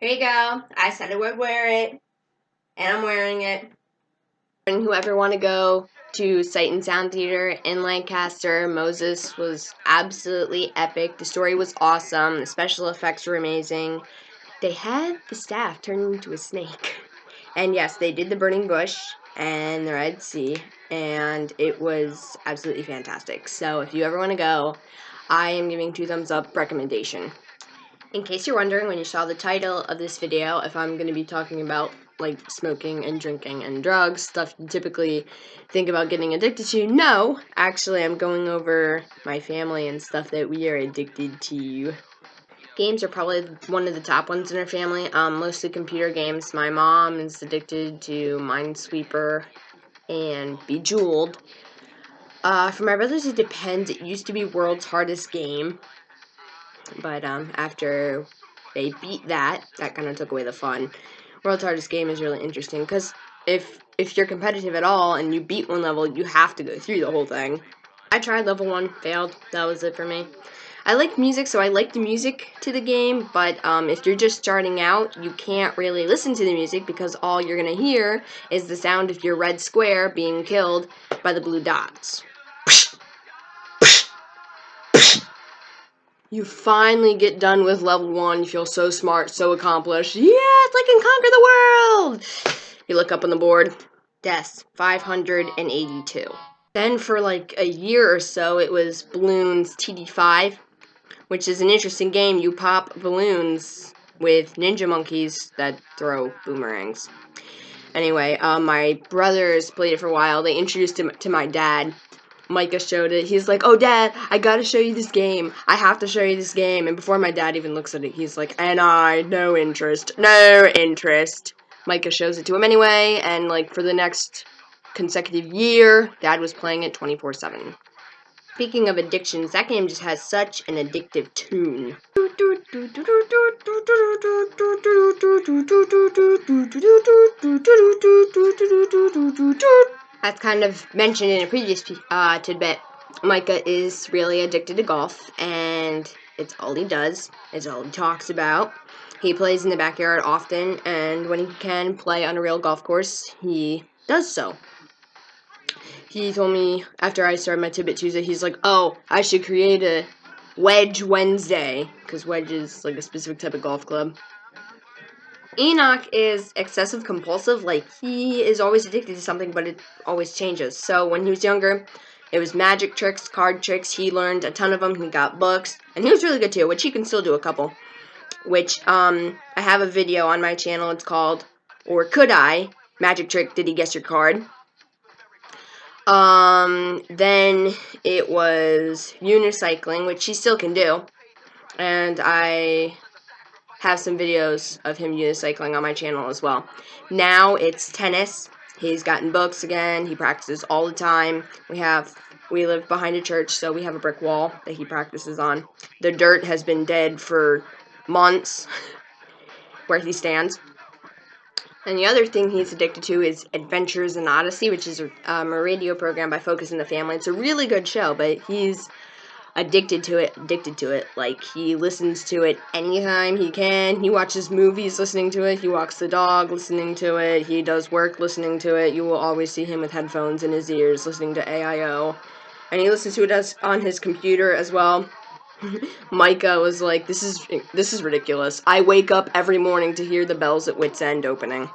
Here you go. I said I would wear it, and I'm wearing it. And whoever want to go to Sight and Sound Theater in Lancaster, Moses was absolutely epic. The story was awesome. The special effects were amazing. They had the staff turn into a snake. And yes, they did the burning bush and the Red Sea, and it was absolutely fantastic. So if you ever want to go, I am giving 2 thumbs up recommendation. In case you're wondering when you saw the title of this video, if I'm going to be talking about like smoking and drinking and drugs, stuff you typically think about getting addicted to, no, actually I'm going over my family and stuff that we are addicted to. Games are probably one of the top ones in our family, mostly computer games. My mom is addicted to Minesweeper and Bejeweled. For my brothers, it depends. It used to be World's Hardest Game, but after they beat that kind of took away the fun. World's Hardest Game is really interesting because if you're competitive at all and you beat one level, you have to go through the whole thing. I tried level 1, failed. That was it for me. I like music, so I like the music to the game, but if you're just starting out, you can't really listen to the music because all you're going to hear is the sound of your red square being killed by the blue dots. You finally get done with level 1, you feel so smart, so accomplished. Yes, I can conquer the world! You look up on the board, deaths, 582. Then for like a year or so, it was Balloons TD5, which is an interesting game. You pop balloons with ninja monkeys that throw boomerangs. Anyway, my brothers played it for a while. They introduced it to my dad. Micah showed it. He's like, "Oh, Dad, I gotta show you this game. I have to show you this game." And before my dad even looks at it, he's like, "And no interest. No interest." Micah shows it to him anyway, and like for the next consecutive year, Dad was playing it 24/7. Speaking of addictions, that game just has such an addictive tune. As kind of mentioned in a previous tidbit, Micah is really addicted to golf, and it's all he does. It's all he talks about. He plays in the backyard often, and when he can play on a real golf course, he does so. He told me after I started my Tid-Bit Tuesday, he's like, "Oh, I should create a Wedge Wednesday," because Wedge is like a specific type of golf club. Enoch is excessive compulsive, like he is always addicted to something, but it always changes. So when he was younger, it was magic tricks, card tricks. He learned a ton of them. He got books, and he was really good too, which he can still do a couple. Which I have a video on my channel. It's called "Or Could I? Magic Trick, Did He Guess Your Card?" Then it was unicycling, which he still can do, and I have some videos of him unicycling on my channel as well. Now it's tennis. He's gotten books again. He practices all the time. We live behind a church, so we have a brick wall that he practices on. The dirt has been dead for months where he stands. And the other thing he's addicted to is Adventures in Odyssey, which is a radio program by Focus on the Family. It's a really good show, but he's addicted to it. Like, he listens to it anytime he can. He watches movies listening to it. He walks the dog listening to it. He does work listening to it. You will always see him with headphones in his ears listening to AIO. And he listens to it on his computer as well. Micah was like, this is ridiculous. I wake up every morning to hear the bells at Wits End opening.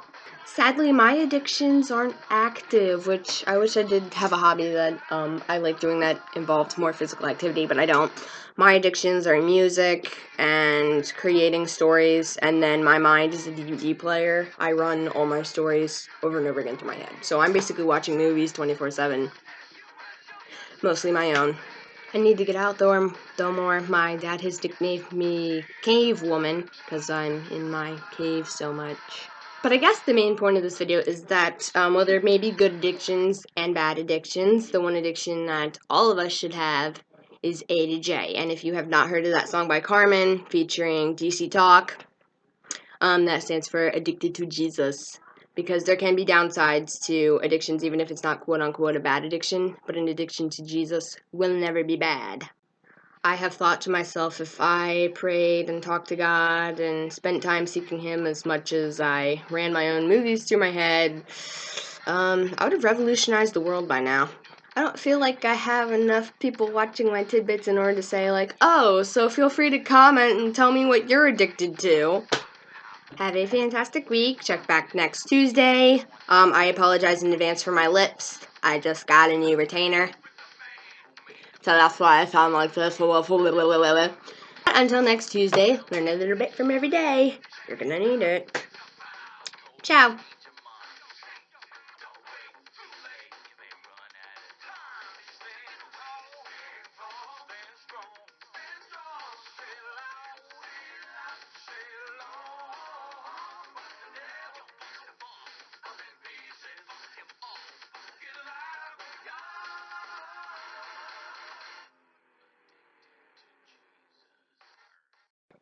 Sadly, my addictions aren't active, which I wish I did have a hobby that I like doing that involved more physical activity, but I don't. My addictions are music and creating stories, and then my mind is a DVD player. I run all my stories over and over again through my head. So I'm basically watching movies 24/7, mostly my own. I need to get out though more. My dad has nicknamed me Cave Woman because I'm in my cave so much. But I guess the main point of this video is that while there may be good addictions and bad addictions, the one addiction that all of us should have is A to J. And if you have not heard of that song by Carmen featuring DC Talk, that stands for Addicted to Jesus. Because there can be downsides to addictions, even if it's not quote-unquote a bad addiction, but an addiction to Jesus will never be bad. I have thought to myself, if I prayed and talked to God and spent time seeking Him as much as I ran my own movies through my head, I would have revolutionized the world by now. I don't feel like I have enough people watching my tidbits in order to say, like, oh, so feel free to comment and tell me what you're addicted to. Have a fantastic week. Check back next Tuesday. I apologize in advance for my lips. I just got a new retainer. So that's why I sound like this. Until next Tuesday, learn a little bit from every day. You're gonna need it. Ciao.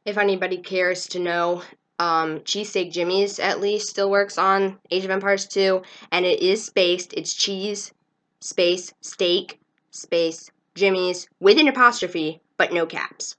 If anybody cares to know, Cheesesteak Jimmy's at least still works on Age of Empires 2, and it is spaced. It's cheese, space, steak, space, Jimmy's, with an apostrophe, but no caps.